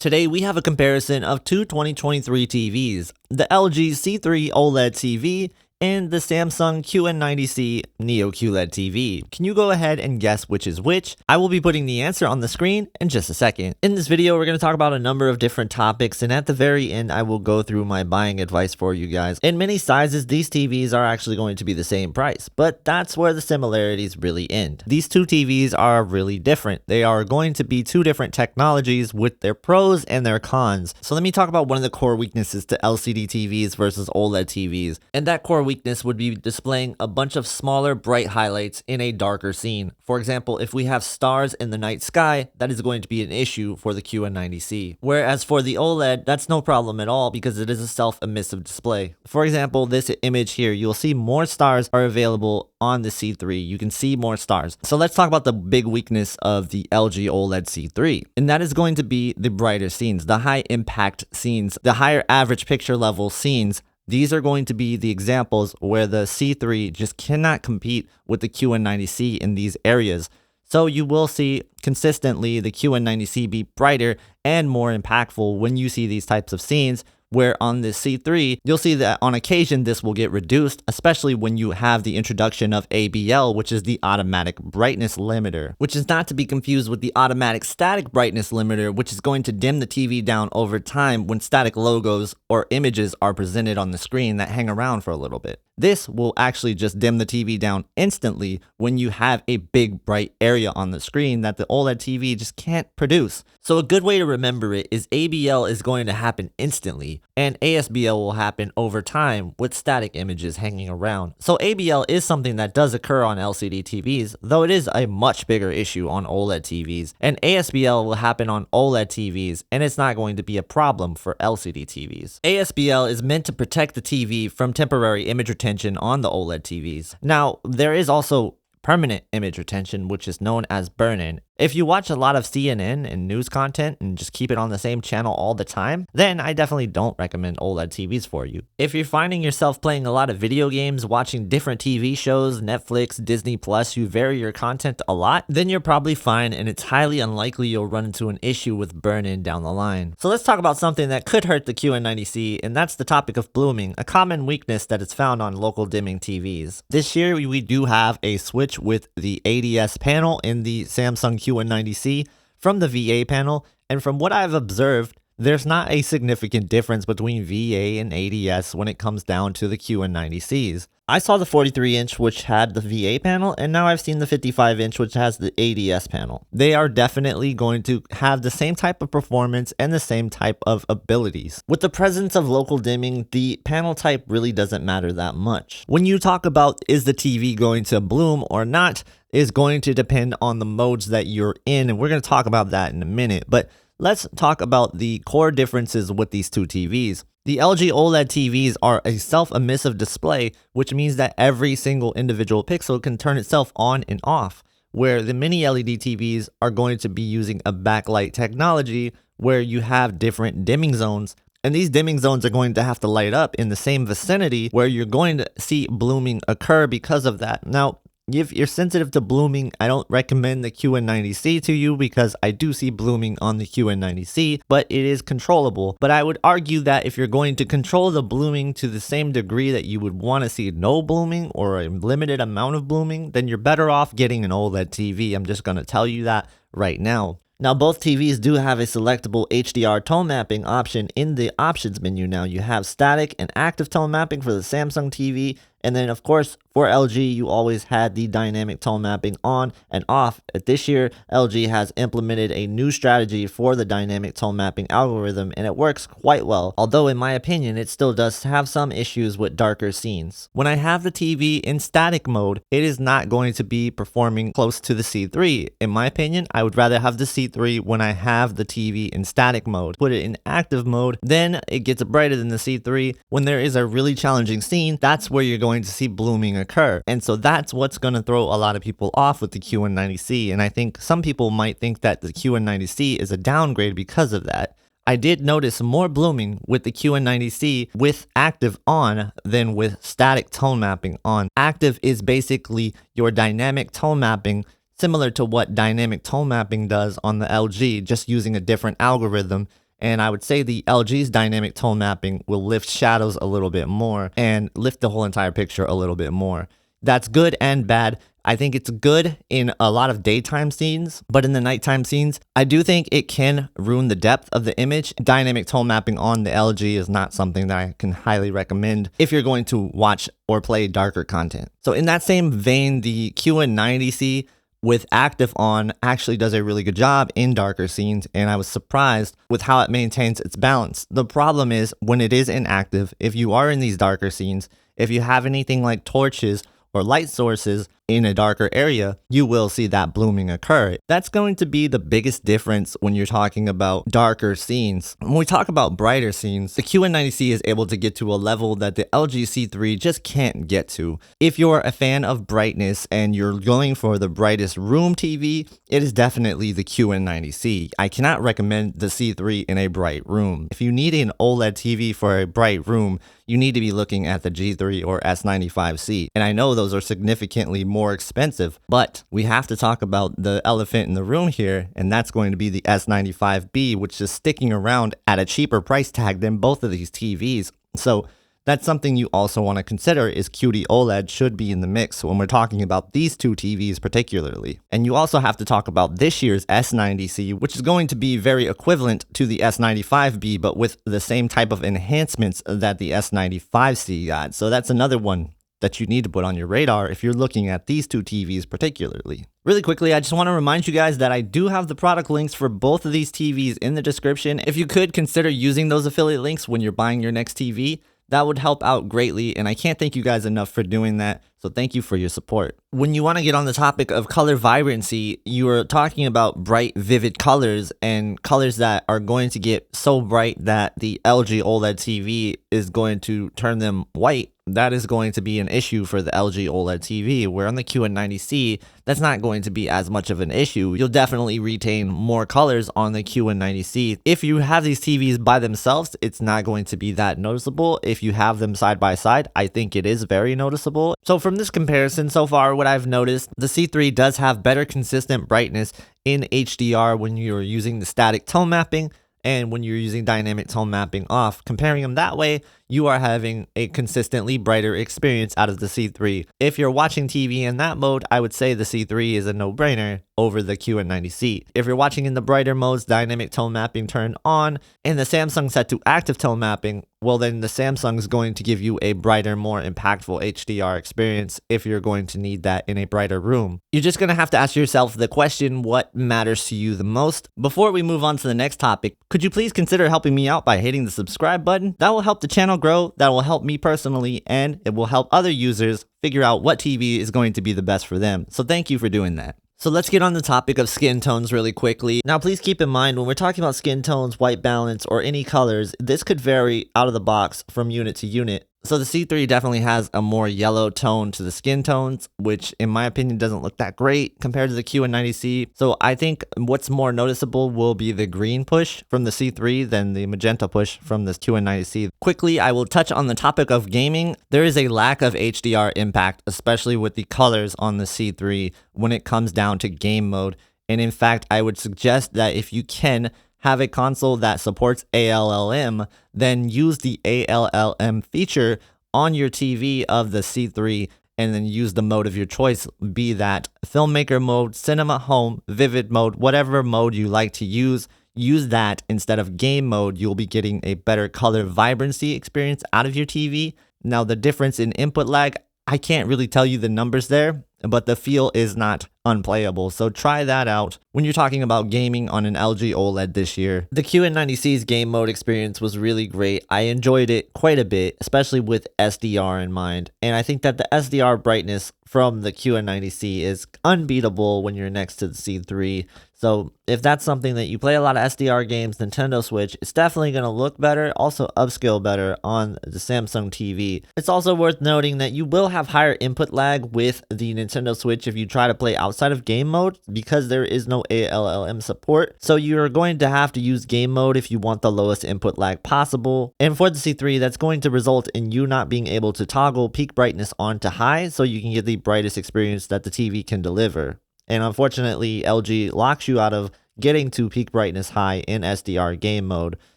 Today we have a comparison of two 2023 TVs, the LG C3 OLED TV and the Samsung QN90C Neo QLED TV. Can you go ahead and guess which is which? I will be putting the answer on the screen in just a second. In this video, we're going to talk about a number of different topics, and at the very end, I will go through my buying advice for you guys. In many sizes, these TVs are actually going to be the same price, but that's where the similarities really end. These two TVs are really different. They are going to be two different technologies with their pros and their cons. So let me talk about one of the core weaknesses to LCD TVs versus OLED TVs, and that core weakness would be displaying a bunch of smaller bright highlights in a darker scene. For example, if we have stars in the night sky, that is going to be an issue for the QN90C. Whereas for the OLED, that's no problem at all because it is a self-emissive display. For example, this image here, you'll see more stars are available on the C3. You can see more stars. So let's talk about the big weakness of the LG OLED C3. And that is going to be the brighter scenes, the high impact scenes, the higher average picture level scenes. These are going to be the examples where the C3 just cannot compete with the QN90C in these areas. So you will see consistently the QN90C be brighter and more impactful when you see these types of scenes, where on the C3, you'll see that on occasion this will get reduced, especially when you have the introduction of ABL, which is the automatic brightness limiter, which is not to be confused with the automatic static brightness limiter, which is going to dim the TV down over time when static logos or images are presented on the screen that hang around for a little bit. This will actually just dim the TV down instantly when you have a big bright area on the screen that the OLED TV just can't produce. So a good way to remember it is ABL is going to happen instantly, and ASBL will happen over time with static images hanging around. So ABL is something that does occur on LCD TVs, though it is a much bigger issue on OLED TVs. And ASBL will happen on OLED TVs, and it's not going to be a problem for LCD TVs. ASBL is meant to protect the TV from temporary image retention on the OLED TVs. Now, there is also permanent image retention, which is known as burn-in. If you watch a lot of CNN and news content and just keep it on the same channel all the time, then I definitely don't recommend OLED TVs for you. If you're finding yourself playing a lot of video games, watching different TV shows, Netflix, Disney Plus, you vary your content a lot, then you're probably fine, and it's highly unlikely you'll run into an issue with burn-in down the line. So let's talk about something that could hurt the QN90C, and that's the topic of blooming, a common weakness that is found on local dimming TVs. This year we do have a switch with the ADS panel in the Samsung QN90C from the VA panel, and from what I've observed, there's not a significant difference between VA and ADS when it comes down to the QN90Cs. I saw the 43-inch which had the VA panel, and now I've seen the 55-inch which has the ADS panel. They are definitely going to have the same type of performance and the same type of abilities. With the presence of local dimming, the panel type really doesn't matter that much. When you talk about is the TV going to bloom or not, is going to depend on the modes that you're in, and we're going to talk about that in a minute. But let's talk about the core differences with these two TVs. The LG OLED TVs are a self-emissive display, which means that every single individual pixel can turn itself on and off, where the mini LED TVs are going to be using a backlight technology where you have different dimming zones, and these dimming zones are going to have to light up in the same vicinity where you're going to see blooming occur because of that. Now, if you're sensitive to blooming, I don't recommend the QN90C to you because I do see blooming on the QN90C, but it is controllable. But I would argue that if you're going to control the blooming to the same degree that you would want to see no blooming or a limited amount of blooming, then you're better off getting an OLED TV. I'm just going to tell you that right now. Now, both TVs do have a selectable HDR tone mapping option in the options menu. Now, you have static and active tone mapping for the Samsung TV, and then of course for LG you always had the dynamic tone mapping on and off. This year LG has implemented a new strategy for the dynamic tone mapping algorithm, and it works quite well, although in my opinion it still does have some issues with darker scenes. When I have the TV in static mode, it is not going to be performing close to the C3. In my opinion, I would rather have the C3 when I have the TV in static mode. Put it in active mode, then it gets brighter than the C3. When there is a really challenging scene, that's where you're going to see blooming occur. And so that's what's going to throw a lot of people off with the QN90C. And I think some people might think that the QN90C is a downgrade because of that. I did notice more blooming with the QN90C with active on than with static tone mapping on. Active is basically your dynamic tone mapping, similar to what dynamic tone mapping does on the LG, just using a different algorithm. And I would say the LG's dynamic tone mapping will lift shadows a little bit more and lift the whole entire picture a little bit more. That's good and bad. I think it's good in a lot of daytime scenes, but in the nighttime scenes, I do think it can ruin the depth of the image. Dynamic tone mapping on the LG is not something that I can highly recommend if you're going to watch or play darker content. So in that same vein, the QN90C with active on actually does a really good job in darker scenes, and I was surprised with how it maintains its balance. The problem is when it is inactive, if you are in these darker scenes, if you have anything like torches or light sources in a darker area, you will see that blooming occur. That's going to be the biggest difference when you're talking about darker scenes. When we talk about brighter scenes, the QN90C is able to get to a level that the LG C3 just can't get to. If you're a fan of brightness and you're going for the brightest room TV, it is definitely the QN90C. I cannot recommend the C3 in a bright room. If you need an OLED TV for a bright room, you need to be looking at the G3 or S95C. And I know those are significantly more expensive, but we have to talk about the elephant in the room here, and that's going to be the S95B, which is sticking around at a cheaper price tag than both of these TVs. So that's something you also want to consider is QD-OLED should be in the mix when we're talking about these two TVs particularly. And you also have to talk about this year's S90C, which is going to be very equivalent to the S95B, but with the same type of enhancements that the S95C got. So that's another one that you need to put on your radar if you're looking at these two TVs particularly. Really quickly, I just want to remind you guys that I do have the product links for both of these TVs in the description. If you could consider using those affiliate links when you're buying your next TV, that would help out greatly, and I can't thank you guys enough for doing that, so thank you for your support. When you want to get on the topic of color vibrancy, you are talking about bright, vivid colors and colors that are going to get so bright that the LG OLED TV is going to turn them white. That is going to be an issue for the LG OLED TV, where on the QN90C, that's not going to be as much of an issue. You'll definitely retain more colors on the QN90C. If you have these TVs by themselves, it's not going to be that noticeable. If you have them side by side, I think it is very noticeable. So from this comparison so far, what I've noticed, the C3 does have better consistent brightness in HDR when you're using the static tone mapping, and when you're using dynamic tone mapping off. Comparing them that way, you are having a consistently brighter experience out of the C3. If you're watching TV in that mode, I would say the C3 is a no-brainer over the QN90C. If you're watching in the brighter modes, dynamic tone mapping turned on, and the Samsung set to active tone mapping, well then the Samsung is going to give you a brighter, more impactful HDR experience if you're going to need that in a brighter room. You're just going to have to ask yourself the question, what matters to you the most? Before we move on to the next topic, could you please consider helping me out by hitting the subscribe button? That will help the channel grow, that will help me personally, and it will help other users figure out what TV is going to be the best for them. So thank you for doing that. So let's get on the topic of skin tones really quickly. Now, please keep in mind when we're talking about skin tones, white balance, or any colors, this could vary out of the box from unit to unit. So the C3 definitely has a more yellow tone to the skin tones, which in my opinion doesn't look that great compared to the QN90C. So I think what's more noticeable will be the green push from the C3 than the magenta push from the QN90C. Quickly, I will touch on the topic of gaming. There is a lack of HDR impact, especially with the colors on the C3 when it comes down to game mode. And in fact, I would suggest that if you can have a console that supports ALLM, then use the ALLM feature on your TV of the C3 and then use the mode of your choice, be that filmmaker mode, cinema home, vivid mode, whatever mode you like to use that instead of game mode. You'll be getting a better color vibrancy experience out of your TV. Now, the difference in input lag, I can't really tell you the numbers there, but the feel is not unplayable, so try that out when you're talking about gaming on an LG OLED this year. The QN90C's game mode experience was really great. I enjoyed it quite a bit, especially with SDR in mind, and I think that the SDR brightness from the QN90C is unbeatable when you're next to the C3. So if that's something that you play a lot of SDR games, Nintendo Switch, it's definitely going to look better, also upscale better on the Samsung TV. It's also worth noting that you will have higher input lag with the Nintendo Switch if you try to play outside of game mode because there is no ALLM support. So you're going to have to use game mode if you want the lowest input lag possible. And for the C3, that's going to result in you not being able to toggle peak brightness on to high so you can get the brightest experience that the TV can deliver. And unfortunately, LG locks you out of getting to peak brightness high in SDR game mode.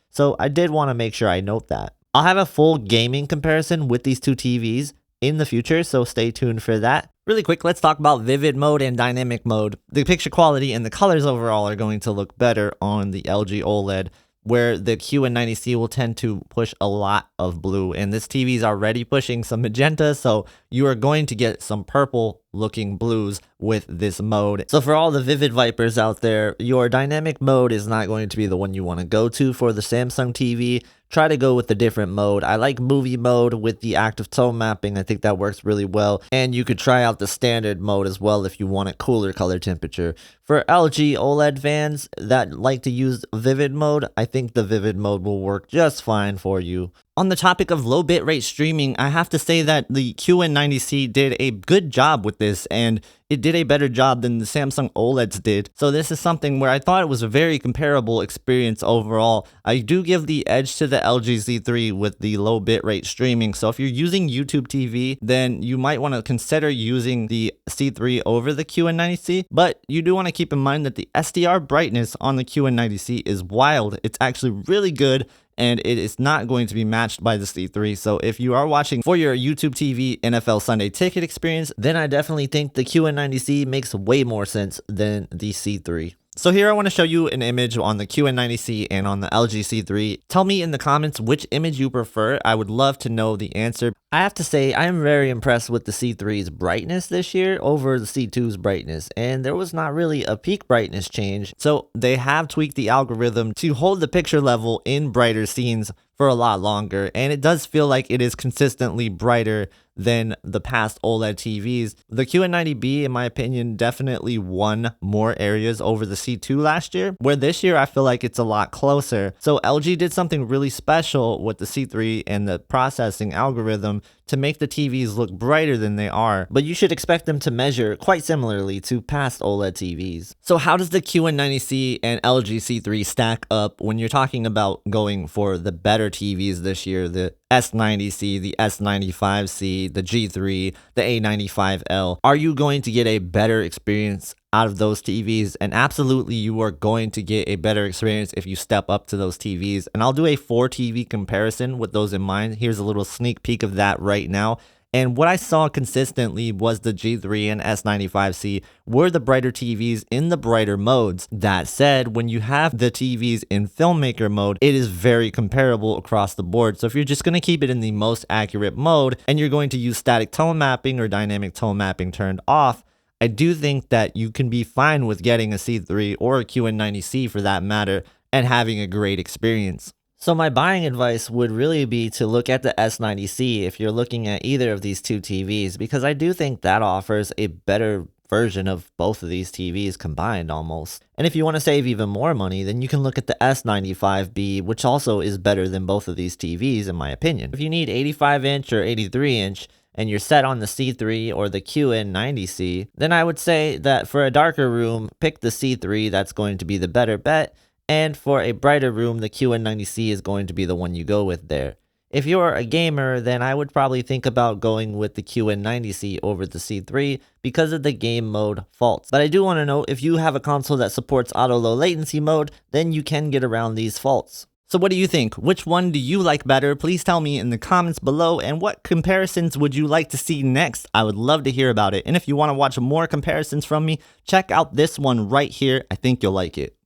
So I did want to make sure I note that. I'll have a full gaming comparison with these two TVs in the future, so stay tuned for that. Really quick, let's talk about vivid mode and dynamic mode. The picture quality and the colors overall are going to look better on the LG OLED, where the QN90C will tend to push a lot of blue, and this TV is already pushing some magenta, so you are going to get some purple looking blues with this mode. So for all the Vivid Vipers out there, your dynamic mode is not going to be the one you want to go to for the Samsung TV. Try to go with a different mode. I like movie mode with the active tone mapping. I think that works really well. And you could try out the standard mode as well if you want a cooler color temperature. For LG OLED fans that like to use vivid mode, I think the vivid mode will work just fine for you. On the topic of low bitrate streaming, I have to say that the QN90C did a good job with this, and it did a better job than the Samsung OLEDs did. So this is something where I thought it was a very comparable experience overall. I do give the edge to the LG Z3 with the low bitrate streaming. So if you're using YouTube TV, then you might want to consider using the C3 over the QN90C. But you do want to keep in mind that the SDR brightness on the QN90C is wild. It's actually really good, and it is not going to be matched by the C3. So if you are watching for your YouTube TV NFL Sunday Ticket experience, then I definitely think the QN90C makes way more sense than the C3. So here I want to show you an image on the QN90C and on the LG C3. Tell me in the comments which image you prefer. I would love to know the answer. I have to say I am very impressed with the C3's brightness this year over the C2's brightness, and there was not really a peak brightness change. So they have tweaked the algorithm to hold the picture level in brighter scenes for a lot longer, and it does feel like it is consistently brighter than the past OLED TVs. The QN90B, in my opinion, definitely won more areas over the C2 last year, where this year I feel like it's a lot closer. So LG did something really special with the C3 and the processing algorithm to make the TVs look brighter than they are, but you should expect them to measure quite similarly to past OLED TVs. So how does the QN90C and LG C3 stack up when you're talking about going for the better TVs this year, the S90C, the S95C, the G3, the A95L? Are you going to get a better experience out of those TVs? And absolutely you are going to get a better experience if you step up to those TVs. And I'll do a 4 TV comparison with those in mind. Here's a little sneak peek of that right now. And what I saw consistently was the G3 and S95C were the brighter TVs in the brighter modes. That said, when you have the TVs in filmmaker mode, it is very comparable across the board. So if you're just going to keep it in the most accurate mode and you're going to use static tone mapping or dynamic tone mapping turned off, I do think that you can be fine with getting a C3 or a QN90C for that matter and having a great experience. So my buying advice would really be to look at the S90C if you're looking at either of these two TVs, because I do think that offers a better version of both of these TVs combined almost. And if you want to save even more money, then you can look at the S95B, which also is better than both of these TVs in my opinion. If you need 85-inch or 83-inch, and you're set on the C3 or the QN90C, then I would say that for a darker room, pick the C3, that's going to be the better bet, and for a brighter room, the QN90C is going to be the one you go with there. If you're a gamer, then I would probably think about going with the QN90C over the C3 because of the game mode faults. But I do want to note, if you have a console that supports auto low latency mode, then you can get around these faults. So what do you think? Which one do you like better? Please tell me in the comments below, and what comparisons would you like to see next? I would love to hear about it. And if you want to watch more comparisons from me, check out this one right here. I think you'll like it.